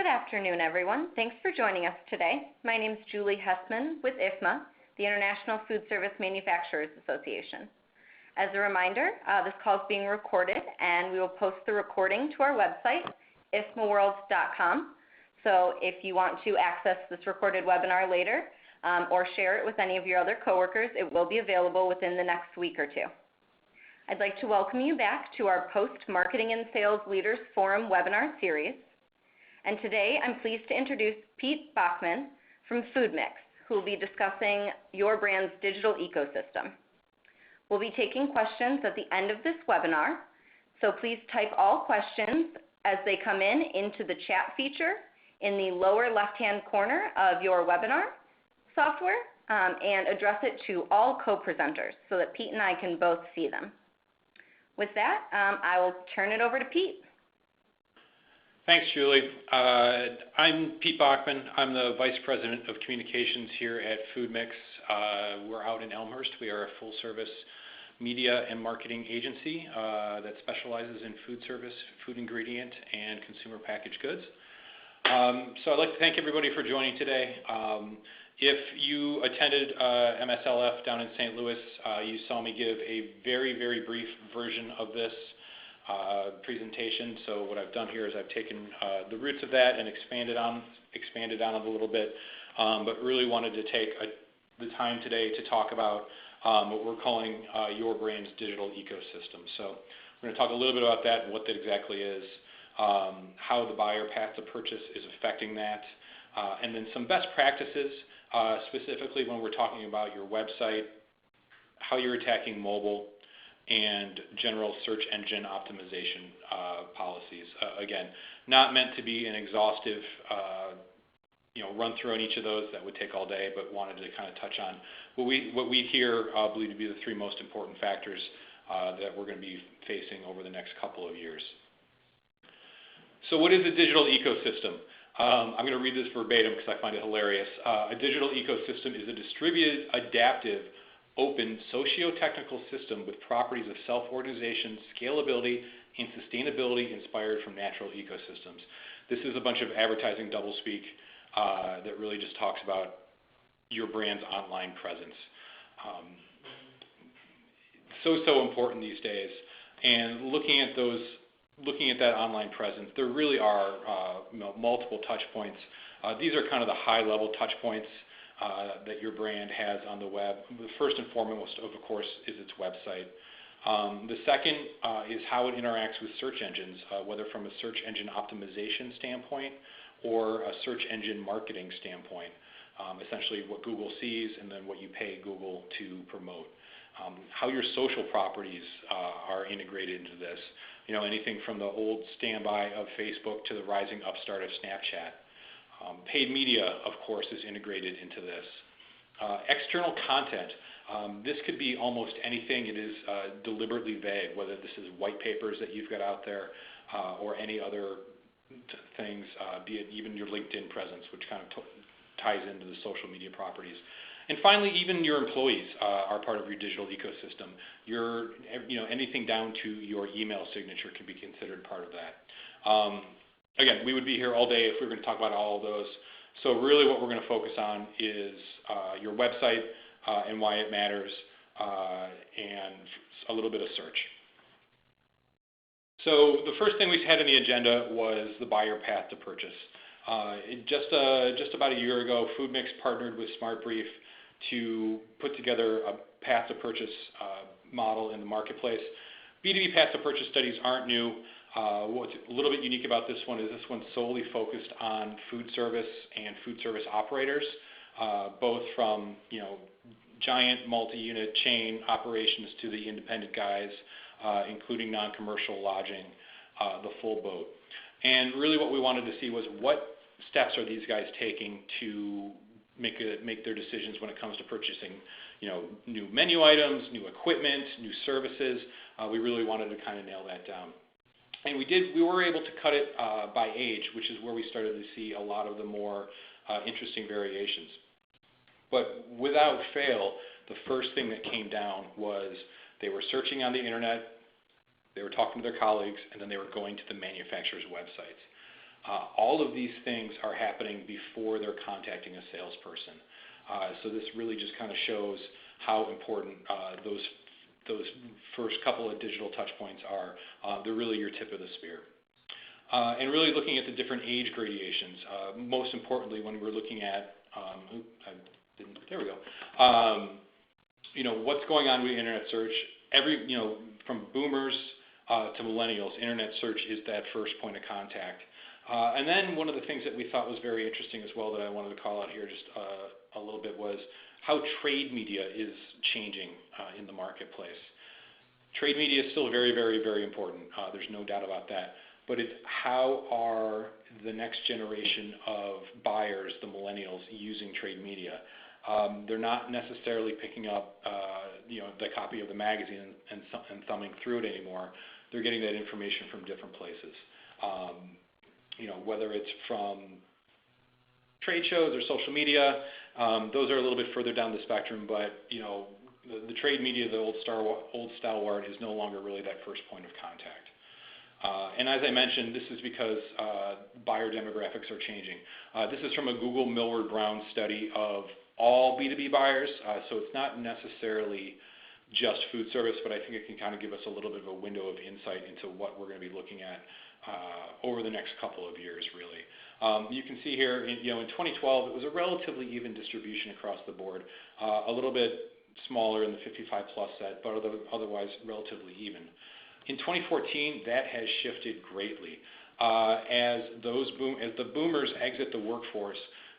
Good afternoon, everyone. Thanks for joining us today. My name is Julie Hessman with IFMA, the International Food Service Manufacturers Association. As a reminder, this call is being recorded, and we will post the recording to our website, ifmaworld.com. So if you want to access this recorded webinar later or share it with any of your other coworkers, it will be available within the next week or two. I'd like to welcome you back to our Post-Marketing and Sales Leaders Forum webinar series. And today I'm pleased to introduce Pete Bachman from Foodmix, who will be discussing your brand's digital ecosystem. We'll be taking questions at the end of this webinar, so please type all questions as they come in into the chat feature in the lower left-hand corner of your webinar software and address it to all co-presenters so that Pete and I can both see them. With that, I will turn it over to Pete. Thanks, Julie. I'm Pete Bachman. I'm the Vice President of Communications here at Foodmix. We're out in Elmhurst. We are a full-service media and marketing agency that specializes in food service, food ingredient, and consumer packaged goods. So I'd like to thank everybody for joining today. If you attended MSLF down in St. Louis, you saw me give a very, very brief version of this presentation. So what I've done here is I've taken the roots of that and expanded on it a little bit, but really wanted to take the time today to talk about what we're calling your brand's digital ecosystem. So we're going to talk a little bit about that and what that exactly is, how the buyer path to purchase is affecting that, and then some best practices, specifically when we're talking about your website, how you're attacking mobile, and general search engine optimization policies. Again, not meant to be an exhaustive run through on each of those. That would take all day, but wanted to kind of touch on what we here believe to be the three most important factors that we're going to be facing over the next couple of years. So what is a digital ecosystem? I'm going to read this verbatim because I find it hilarious. A digital ecosystem is a distributed, adaptive, open, socio-technical system with properties of self-organization, scalability, and sustainability inspired from natural ecosystems. This is a bunch of advertising doublespeak that really just talks about your brand's online presence. So important these days. And looking at that online presence, there really are multiple touch points. These are kind of the high-level touch points that your brand has on the web. The first and foremost, of course, is its website. The second is how it interacts with search engines, whether from a search engine optimization standpoint or a search engine marketing standpoint. Essentially what Google sees and then what you pay Google to promote. How your social properties are integrated into this. Anything from the old standby of Facebook to the rising upstart of Snapchat. Paid media, of course, is integrated into this. External content. This could be almost anything. It is deliberately vague, whether this is white papers that you've got out there or any other things, be it even your LinkedIn presence, which kind of ties into the social media properties. And finally, even your employees are part of your digital ecosystem. Anything down to your email signature can be considered part of that. Again, we would be here all day if we were going to talk about all of those. So really what we're going to focus on is your website and why it matters, and a little bit of search. So the first thing we had on the agenda was the buyer path to purchase. Just about a year ago, Foodmix partnered with SmartBrief to put together a path to purchase model in the marketplace. B2B path to purchase studies aren't new. What's a little bit unique about this one is this one's solely focused on food service and food service operators, both from giant multi-unit chain operations to the independent guys, including non-commercial lodging, the full boat. And really what we wanted to see was what steps are these guys taking to make their decisions when it comes to purchasing new menu items, new equipment, new services. We really wanted to kind of nail that down. And we were able to cut it by age, which is where we started to see a lot of the more interesting variations. But without fail, the first thing that came down was they were searching on the internet, they were talking to their colleagues, and then they were going to the manufacturer's websites. All of these things are happening before they're contacting a salesperson. So this really just kind of shows how important those first couple of digital touch points are. They're really your tip of the spear. And really looking at the different age gradations. Most importantly, when we're looking at, there we go. What's going on with internet search? From boomers to millennials, internet search is that first point of contact. And then one of the things that we thought was very interesting as well that I wanted to call out here just a little bit was how trade media is changing in the marketplace. Trade media is still very, very, very important. There's no doubt about that. But it's how are the next generation of buyers, the millennials, using trade media? They're not necessarily picking up the copy of the magazine and thumbing through it anymore. They're getting that information from different places. Whether it's from trade shows or social media, those are a little bit further down the spectrum, but the trade media, the old stalwart, is no longer really that first point of contact. And as I mentioned, this is because buyer demographics are changing. This is from a Google Millward Brown study of all B2B buyers, so it's not necessarily just food service, but I think it can kind of give us a little bit of a window of insight into what we're going to be looking at over the next couple of years, really. You can see here, in 2012, it was a relatively even distribution across the board, a little bit smaller in the 55 plus set, but otherwise relatively even. In 2014, that has shifted greatly. As the boomers exit the workforce,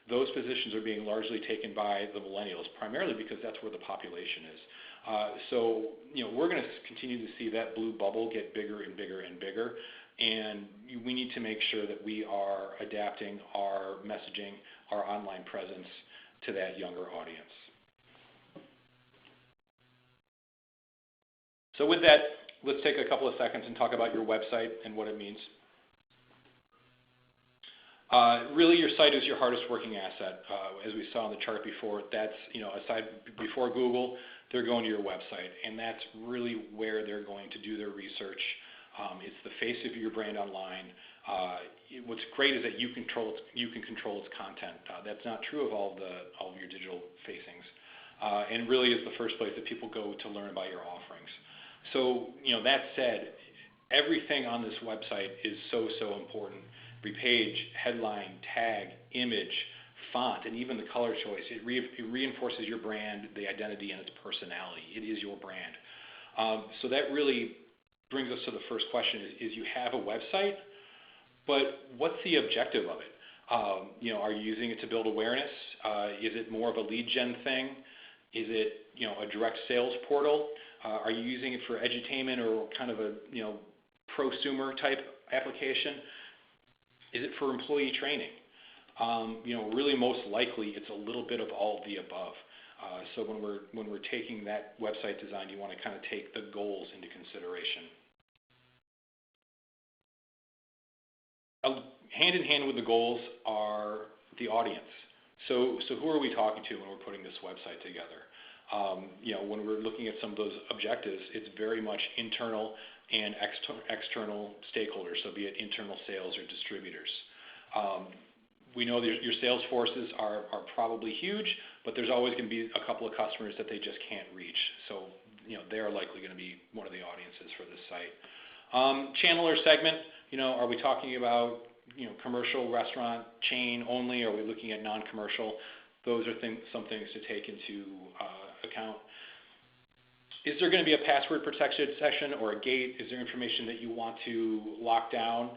those positions are being largely taken by the millennials, primarily because that's where the population is. So we're going to continue to see that blue bubble get bigger and bigger and bigger, and we need to make sure that we are adapting our messaging, our online presence to that younger audience. So with that, let's take a couple of seconds and talk about your website and what it means. Really, your site is your hardest working asset. As we saw on the chart before, that's, aside before Google, they're going to your website, and that's really where they're going to do their research. It's the face of your brand online. What's great is that you can control its content. That's not true of all of your digital facings, and really is the first place that people go to learn about your offerings. So, that said, everything on this website is so important. Every page, headline, tag, image, font, and even the color choice, it reinforces your brand, the identity, and its personality. It is your brand. So that really brings us to the first question, is you have a website, but what's the objective of it? Are you using it to build awareness? Is it more of a lead gen thing? Is it, a direct sales portal? Are you using it for edutainment or kind of a, prosumer type application? Is it for employee training? Really most likely it's a little bit of all of the above. So when we're taking that website design, you want to kind of take the goals into consideration. Hand in hand with the goals are the audience. So who are we talking to when we're putting this website together? When we're looking at some of those objectives, it's very much internal and external stakeholders, so be it internal sales or distributors. We know that your sales forces are probably huge, but there's always going to be a couple of customers that they just can't reach. So, they're likely going to be one of the audiences for this site. Channel or segment, are we talking about, commercial, restaurant, chain only? Are we looking at non-commercial? Those are some things to take into account. Is there going to be a password protected section or a gate? Is there information that you want to lock down?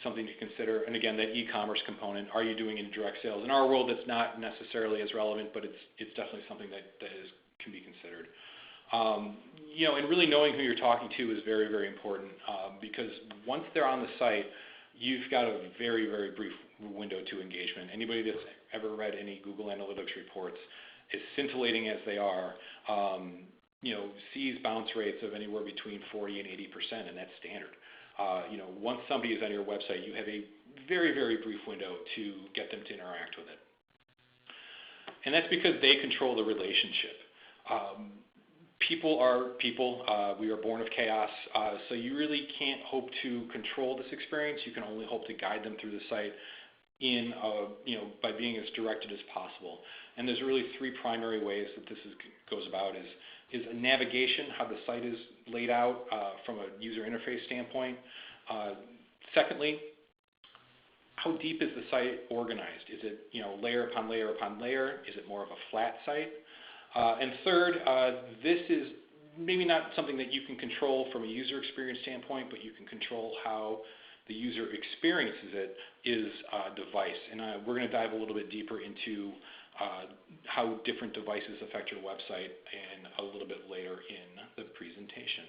Something to consider. And again, that e-commerce component, are you doing in direct sales? In our world, it's not necessarily as relevant, but it's definitely something that can be considered. And really knowing who you're talking to is very, very important because once they're on the site, you've got a very, very brief window to engagement. Anybody that's ever read any Google Analytics reports, as scintillating as they are, sees bounce rates of anywhere between 40 and 80%, and that's standard. Once somebody is on your website, you have a very, very brief window to get them to interact with it. And that's because they control the relationship. People are people. We are born of chaos, so you really can't hope to control this experience. You can only hope to guide them through the site in, by being as directed as possible. And there's really three primary ways that this goes about: is navigation, how the site is laid out from a user interface standpoint. Secondly, how deep is the site organized? Is it layer upon layer upon layer? Is it more of a flat site? And third, this is maybe not something that you can control from a user experience standpoint, but you can control how the user experiences it is device. And we're going to dive a little bit deeper into how different devices affect your website and a little bit later in the presentation.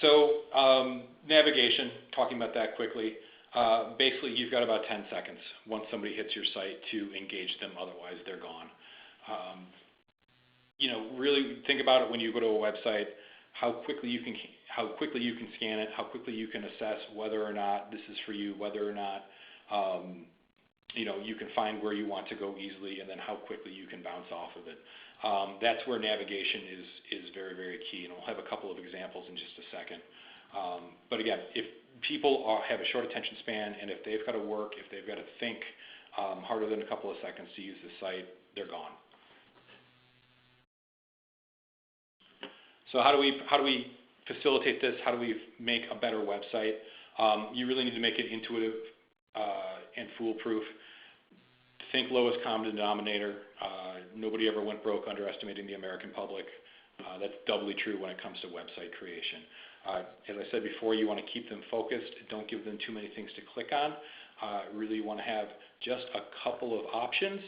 So navigation, talking about that quickly. Basically, you've got about 10 seconds once somebody hits your site to engage them. Otherwise, they're gone. Really think about it when you go to a website. How quickly you can scan it. How quickly you can assess whether or not this is for you. Whether or not you can find where you want to go easily, and then how quickly you can bounce off of it. That's where navigation is very, very key, and we'll have a couple of examples in just a second. But again, if people have a short attention span, and if they've got to work, if they've got to think harder than a couple of seconds to use the site, they're gone. So how do we facilitate this? How do we make a better website? You really need to make it intuitive and foolproof. Think lowest common denominator. Nobody ever went broke underestimating the American public. That's doubly true when it comes to website creation. As I said before, you want to keep them focused. Don't give them too many things to click on. Really want to have just a couple of options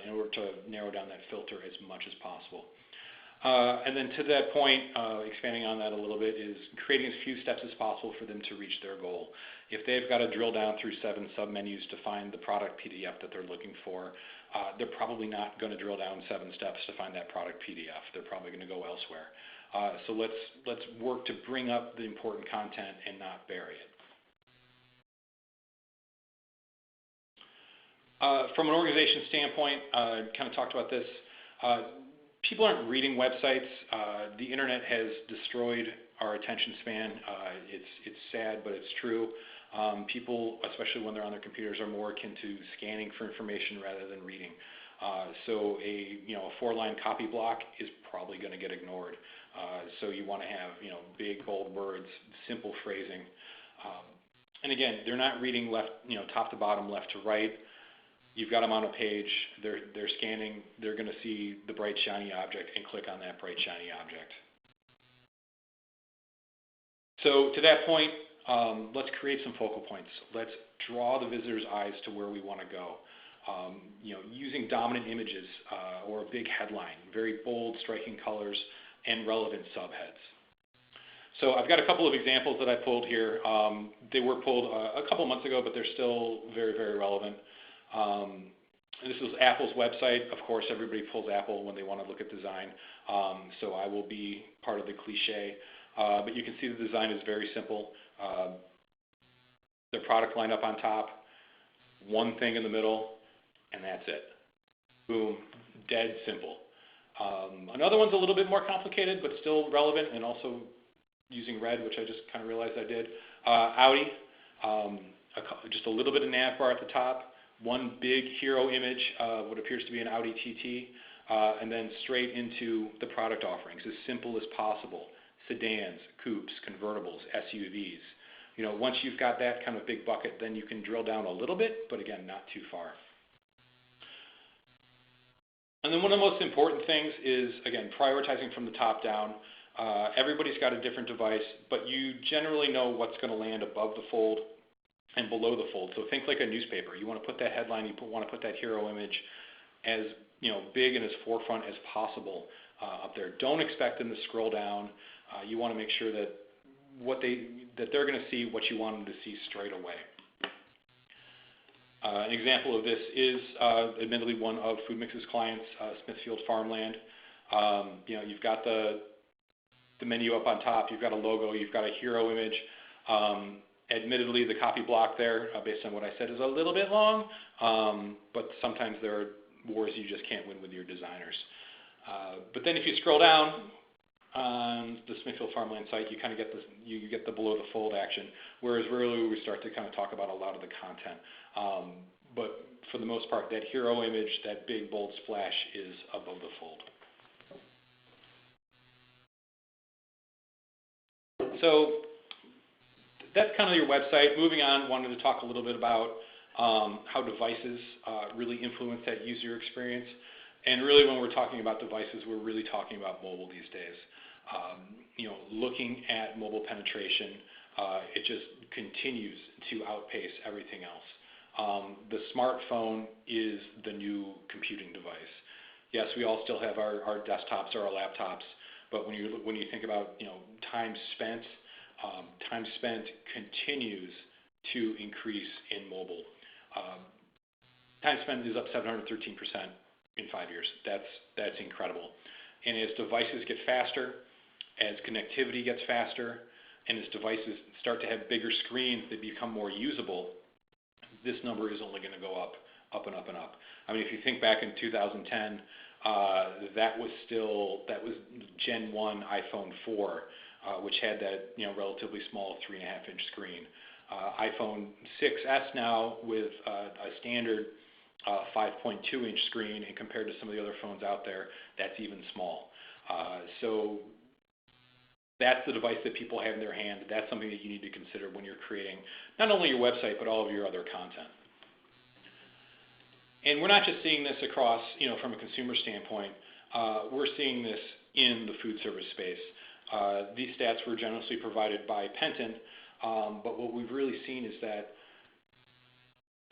in order to narrow down that filter as much as possible. And then to that point, expanding on that a little bit, is creating as few steps as possible for them to reach their goal. If they've got to drill down through 7 submenus to find the product PDF that they're looking for, they're probably not going to drill down 7 steps to find that product PDF. They're probably going to go elsewhere. So let's work to bring up the important content and not bury it. From an organization standpoint, kind of talked about this. People aren't reading websites. The internet has destroyed our attention span. It's sad, but it's true. People, especially when they're on their computers, are more akin to scanning for information rather than reading. So a 4-line copy block is probably going to get ignored. So you want to have big bold words, simple phrasing, and again, they're not reading left, top to bottom, left to right. You've got them on a page. They're scanning. They're going to see the bright shiny object and click on that bright shiny object. So to that point, let's create some focal points. Let's draw the visitor's eyes to where we want to go. Using dominant images or a big headline, very bold, striking colors, and relevant subheads. So I've got a couple of examples that I pulled here. They were pulled a couple months ago, but they're still very, very relevant. This is Apple's website. Of course, everybody pulls Apple when they want to look at design. So I will be part of the cliche. But you can see the design is very simple. Their product line up on top, one thing in the middle, and that's it. Boom, dead simple. Another one's a little bit more complicated, but still relevant, and also using red, which I just kind of realized I did. Audi, just a little bit of nav bar at the top, one big hero image of what appears to be an Audi TT, and then straight into the product offerings, as simple as possible. Sedans, coupes, convertibles, SUVs. Once you've got that kind of big bucket, then you can drill down a little bit, but again, not too far. And then one of the most important things is, again, prioritizing from the top down. Everybody's got a different device, but you generally know what's going to land above the fold and below the fold. So think like a newspaper. You want to put that headline, want to put that hero image as big and as forefront as possible up there. Don't expect them to scroll down. You want to make sure that they're going to see what you want them to see straight away. An example of this is admittedly one of Foodmix's clients, Smithfield Farmland. You've got the menu up on top, you've got a logo, you've got a hero image. Admittedly, the copy block there, based on what I said, is a little bit long, but sometimes there are wars you just can't win with your designers. But then if you scroll down on the Smithfield Farmland site, you kind of get this, you get the below the fold action, whereas really we start to kind of talk about a lot of the content. But for the most part, that hero image, that big bold splash is above the fold. So that's kind of your website. Moving on, wanted to talk a little bit about how devices really influence that user experience. And really, when we're talking about devices, we're really talking about mobile these days. Looking at mobile penetration, it just continues to outpace everything else. The smartphone is the new computing device. Yes, we all still have our desktops or our laptops, but when you think about time spent continues to increase in mobile. Time spent is up 713% in 5 years. That's incredible. And as devices get faster, as connectivity gets faster, and as devices start to have bigger screens that become more usable, this number is only going to go up and up and up. I mean, if you think back in 2010, that was Gen 1 iPhone 4, which had that relatively small 3.5-inch screen. iPhone 6s now with a standard 5.2-inch screen, and compared to some of the other phones out there, that's even small. So that's the device that people have in their hand. That's something that you need to consider when you're creating not only your website, but all of your other content. And we're not just seeing this across, from a consumer standpoint. We're seeing this in the food service space. These stats were generously provided by Penton, but what we've really seen is that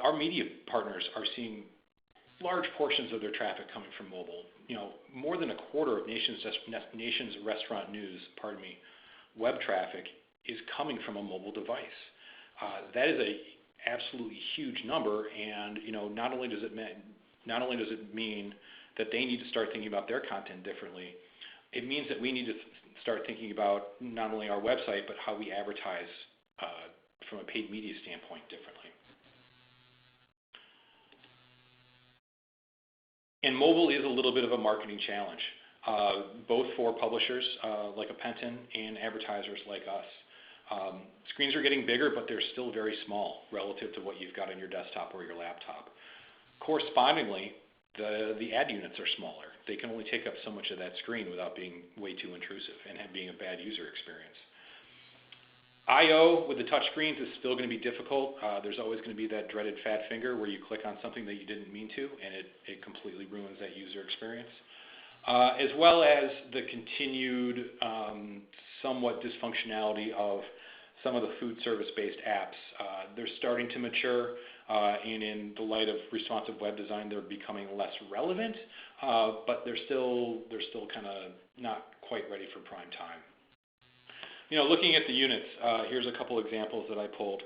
our media partners are seeing large portions of their traffic coming from mobile. More than a quarter of nation's restaurant news, web traffic is coming from a mobile device. That is a absolutely huge number, and not only does it mean that they need to start thinking about their content differently, it means that we need to start thinking about not only our website, but how we advertise from a paid media standpoint differently. And mobile is a little bit of a marketing challenge, both for publishers like a Penton and advertisers like us. Screens are getting bigger, but they're still very small relative to what you've got on your desktop or your laptop. Correspondingly, the ad units are smaller. They can only take up so much of that screen without being way too intrusive and being a bad user experience. I/O with the touch screens is still going to be difficult. There's always going to be that dreaded fat finger where you click on something that you didn't mean to, and it completely ruins that user experience. As well as the continued somewhat dysfunctionality of some of the food service-based apps. They're starting to mature, and in the light of responsive web design, they're becoming less relevant, but they're still kind of not quite ready for prime time. Looking at the units, here's a couple examples that I pulled.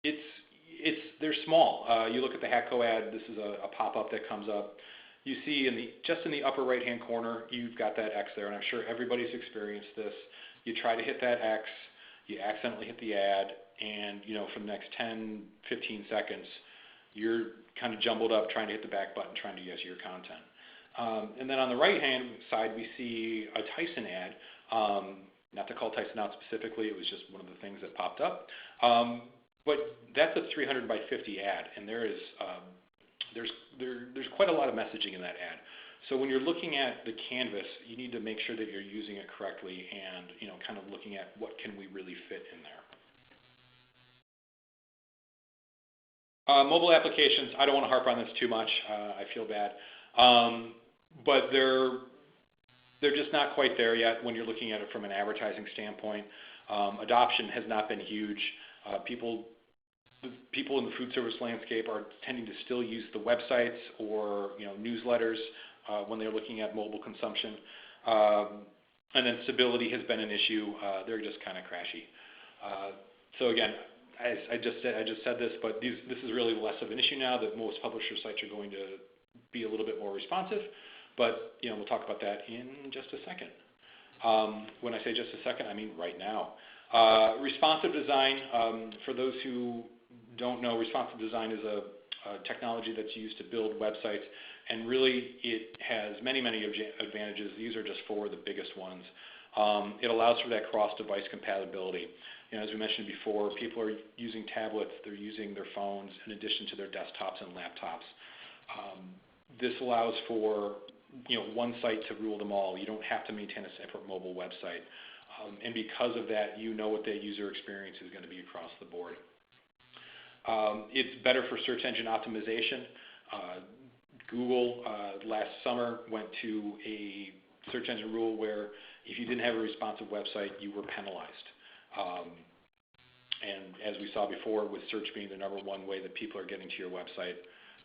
They're small. You look at the Hatco ad. This is a pop-up that comes up. You see just in the upper right-hand corner, you've got that X there, and I'm sure everybody's experienced this. You try to hit that X, you accidentally hit the ad, and for the next 10, 15 seconds, you're kind of jumbled up trying to hit the back button, trying to get to your content. And then on the right-hand side, we see a Tyson ad. Not to call Tyson out specifically, it was just one of the things that popped up. But that's a 300 by 50 ad, and there's quite a lot of messaging in that ad. So when you're looking at the canvas, you need to make sure that you're using it correctly and kind of looking at what can we really fit in there. Mobile applications, I don't want to harp on this too much. I feel bad. But they're just not quite there yet when you're looking at it from an advertising standpoint. Adoption has not been huge. People in the food service landscape are tending to still use the websites or newsletters when they're looking at mobile consumption. And then stability has been an issue. They're just kind of crashy. So again, I just said this, but this is really less of an issue now that most publisher sites are going to be a little bit more responsive. But we'll talk about that in just a second. When I say just a second, I mean right now. Responsive design, for those who don't know, responsive design is technology that's used to build websites, and really it has many, many advantages. These are just four of the biggest ones. It allows for that cross-device compatibility. As we mentioned before, people are using tablets, they're using their phones in addition to their desktops and laptops. This allows for one site to rule them all. You don't have to maintain a separate mobile website. And because of that, you know what that user experience is going to be across the board. It's better for search engine optimization. Google last summer went to a search engine rule where if you didn't have a responsive website, you were penalized. And as we saw before, with search being the #1 way that people are getting to your website,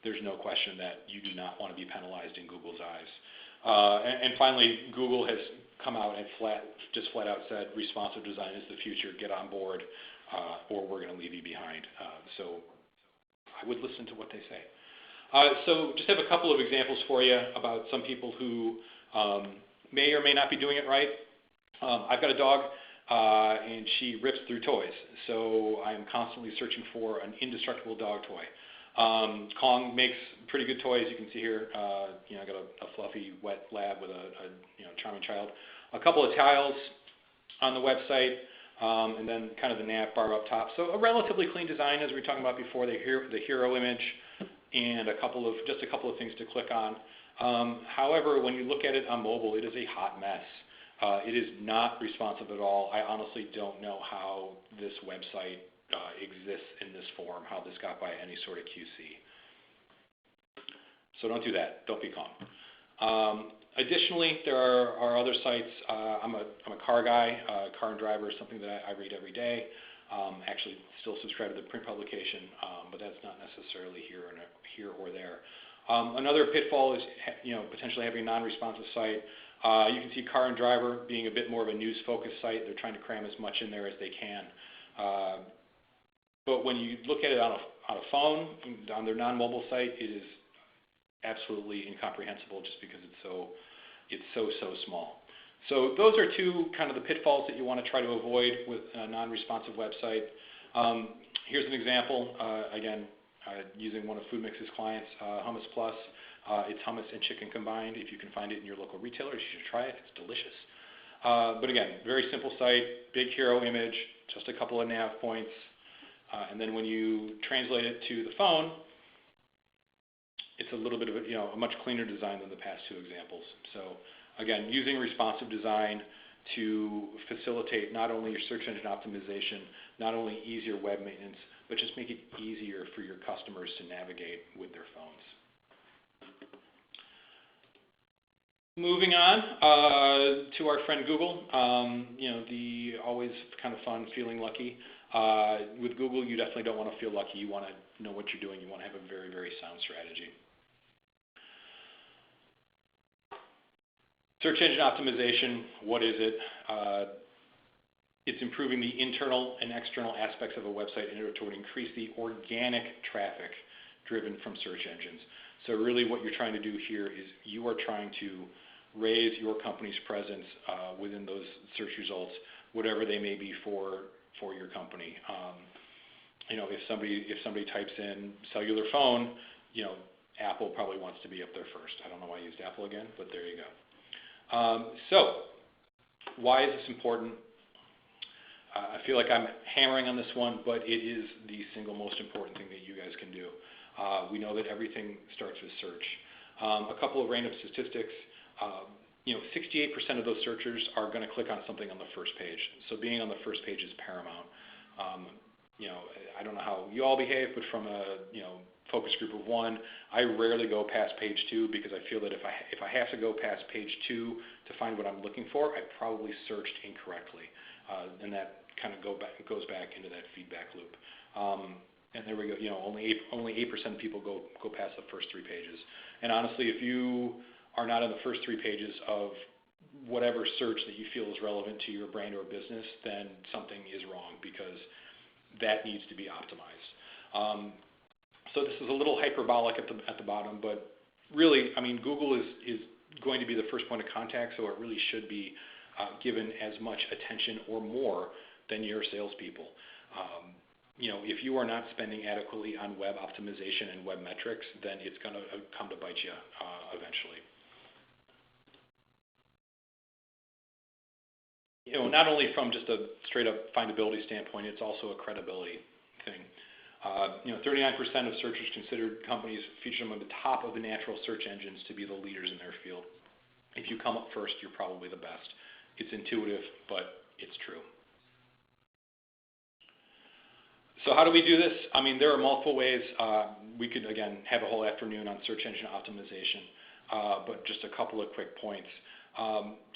there's no question that you do not want to be penalized in Google's eyes. And finally, Google has come out and just flat out said, responsive design is the future, get on board, or we're going to leave you behind. So I would listen to what they say. So just have a couple of examples for you about some people who may or may not be doing it right. I've got a dog, and she rips through toys, so I'm constantly searching for an indestructible dog toy. Kong makes pretty good toys. You can see here, I got a fluffy, wet lab with a charming child. A couple of tiles on the website, and then kind of the nav bar up top. So a relatively clean design, as we were talking about before, the hero image, and just a couple of things to click on. However, when you look at it on mobile, it is a hot mess. It is not responsive at all. I honestly don't know how this website exists in this form, how this got by any sort of QC. So don't do that. Don't be Kong. Additionally, there are other sites. I'm a car guy. Car and Driver is something that I read every day. Actually, still subscribe to the print publication, but that's not necessarily here or there. Another pitfall is potentially having a non-responsive site. You can see Car and Driver being a bit more of a news-focused site. They're trying to cram as much in there as they can. But when you look at it on a phone, on their non-mobile site, it is absolutely incomprehensible just because it's so small. So those are two kind of the pitfalls that you want to try to avoid with a non-responsive website. Here's an example, again, using one of Foodmix's clients, Hummus Plus. It's hummus and chicken combined. If you can find it in your local retailers, you should try it. It's delicious. But again, very simple site, big hero image, just a couple of nav points. And then when you translate it to the phone, it's a little bit of a much cleaner design than the past two examples. So again, using responsive design to facilitate not only your search engine optimization, not only easier web maintenance, but just make it easier for your customers to navigate with their phones. Moving on to our friend Google, the always kind of fun feeling lucky. With Google, you definitely don't want to feel lucky. You want to know what you're doing. You want to have a very, very sound strategy. Search engine optimization, what is it? It's improving the internal and external aspects of a website in order to increase the organic traffic driven from search engines. So really what you're trying to do here is you are trying to raise your company's presence within those search results, whatever they may be for your company. If somebody types in cellular phone, Apple probably wants to be up there first. I don't know why I used Apple again, but there you go. So why is this important? I feel like I'm hammering on this one, but it is the single most important thing that you guys can do. We know that everything starts with search. A couple of random statistics. 68% of those searchers are going to click on something on the first page. So being on the first page is paramount. I don't know how you all behave, but from a focus group of one, I rarely go past page 2 because I feel that if I have to go past page 2 to find what I'm looking for, I probably searched incorrectly, and that kind of goes back into that feedback loop. And there we go. Only 8% of people go past the first 3 pages. And honestly, if you are not on the first 3 pages of whatever search that you feel is relevant to your brand or business, then something is wrong because that needs to be optimized. So this is a little hyperbolic at the bottom, but really, Google is going to be the first point of contact, so it really should be given as much attention or more than your salespeople. if you are not spending adequately on web optimization and web metrics, then it's going to come to bite you eventually. Not only from just a straight up findability standpoint, it's also a credibility thing. 39% of searchers considered companies feature them at the top of the natural search engines to be the leaders in their field. If you come up first, you're probably the best. It's intuitive, but it's true. So how do we do this? I mean, there are multiple ways. We could, again, have a whole afternoon on search engine optimization, but just a couple of quick points.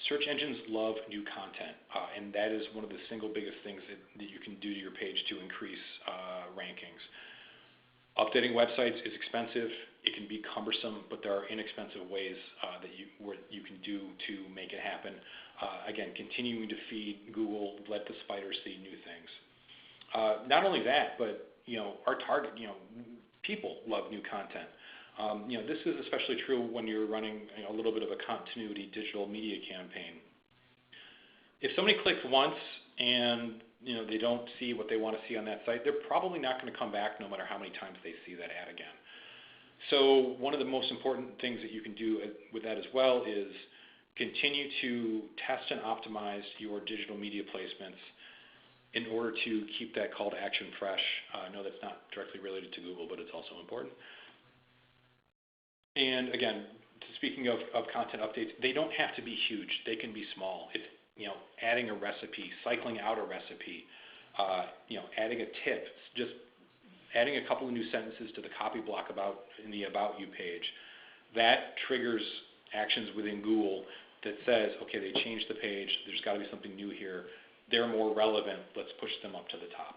Search engines love new content, and that is one of the single biggest things that you can do to your page to increase rankings. Updating websites is expensive. It can be cumbersome, but there are inexpensive ways that you can do to make it happen. Again, continuing to feed Google, let the spiders see new things. Not only that, but our target, people love new content. This is especially true when you're running a little bit of a continuity digital media campaign. If somebody clicks once and they don't see what they want to see on that site, they're probably not going to come back no matter how many times they see that ad again. So one of the most important things that you can do with that as well is continue to test and optimize your digital media placements in order to keep that call to action fresh. I know that's not directly related to Google, but it's also important. And again, speaking of content updates, they don't have to be huge. They can be small. It's adding a recipe, cycling out a recipe, adding a tip, just adding a couple of new sentences to the copy block in the About You page. That triggers actions within Google that says, okay, they changed the page. There's got to be something new here. They're more relevant. Let's push them up to the top.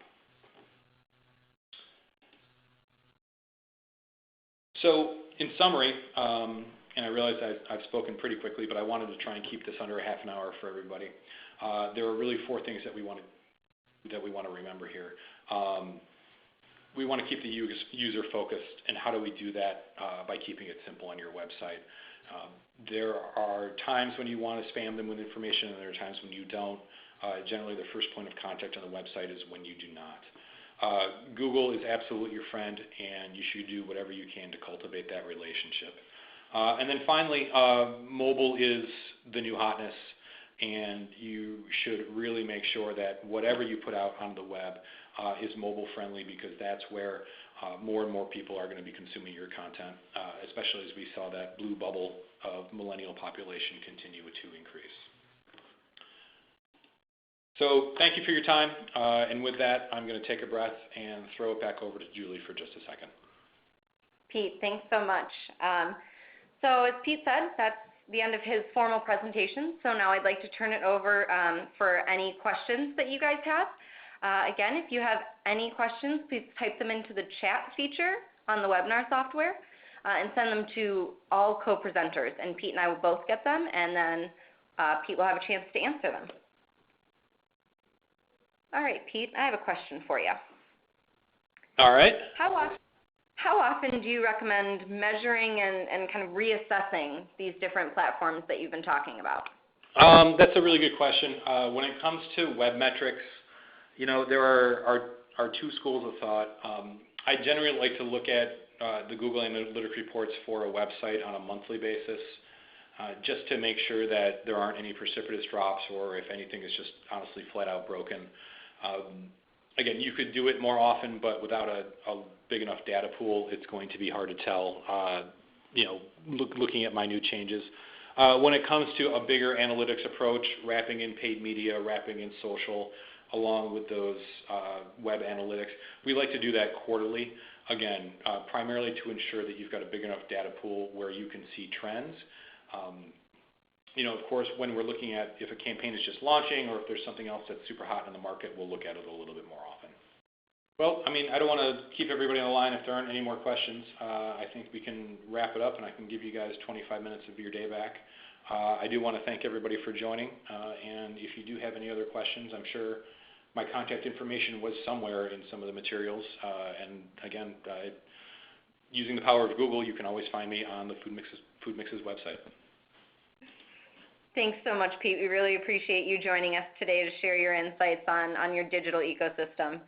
So in summary, and I realize I've spoken pretty quickly, but I wanted to try and keep this under a half an hour for everybody. There are really 4 things that we want to remember here. We want to keep the user focused, and how do we do that? By keeping it simple on your website. There are times when you want to spam them with information, and there are times when you don't. Generally, the first point of contact on the website is when you do not. Google is absolutely your friend, and you should do whatever you can to cultivate that relationship. And then finally, mobile is the new hotness, and you should really make sure that whatever you put out on the web is mobile friendly, because that's where more and more people are going to be consuming your content, especially as we saw that blue bubble of millennial population continue to increase. So thank you for your time, and with that, I'm going to take a breath and throw it back over to Julie for just a second. Pete, thanks so much. So as Pete said, that's the end of his formal presentation. So now I'd like to turn it over for any questions that you guys have. Again, if you have any questions, please type them into the chat feature on the webinar software and send them to all co-presenters. And Pete and I will both get them, and then Pete will have a chance to answer them. All right, Pete, I have a question for you. All right. How often do you recommend measuring and kind of reassessing these different platforms that you've been talking about? That's a really good question. When it comes to web metrics, there are 2 schools of thought. I generally like to look at the Google Analytics reports for a website on a monthly basis, just to make sure that there aren't any precipitous drops, or if anything is just honestly flat out broken. Again, you could do it more often, but without a big enough data pool, it's going to be hard to tell, looking at minute changes. When it comes to a bigger analytics approach, wrapping in paid media, wrapping in social, along with those web analytics, we like to do that quarterly, again, primarily to ensure that you've got a big enough data pool where you can see trends. Of course, when we're looking at if a campaign is just launching, or if there's something else that's super hot in the market, we'll look at it a little bit more often. Well, I don't want to keep everybody on the line if there aren't any more questions. I think we can wrap it up, and I can give you guys 25 minutes of your day back. I do want to thank everybody for joining, and if you do have any other questions, I'm sure my contact information was somewhere in some of the materials. And again, using the power of Google, you can always find me on the Foodmix's website. Thanks so much, Pete. We really appreciate you joining us today to share your insights on your digital ecosystem.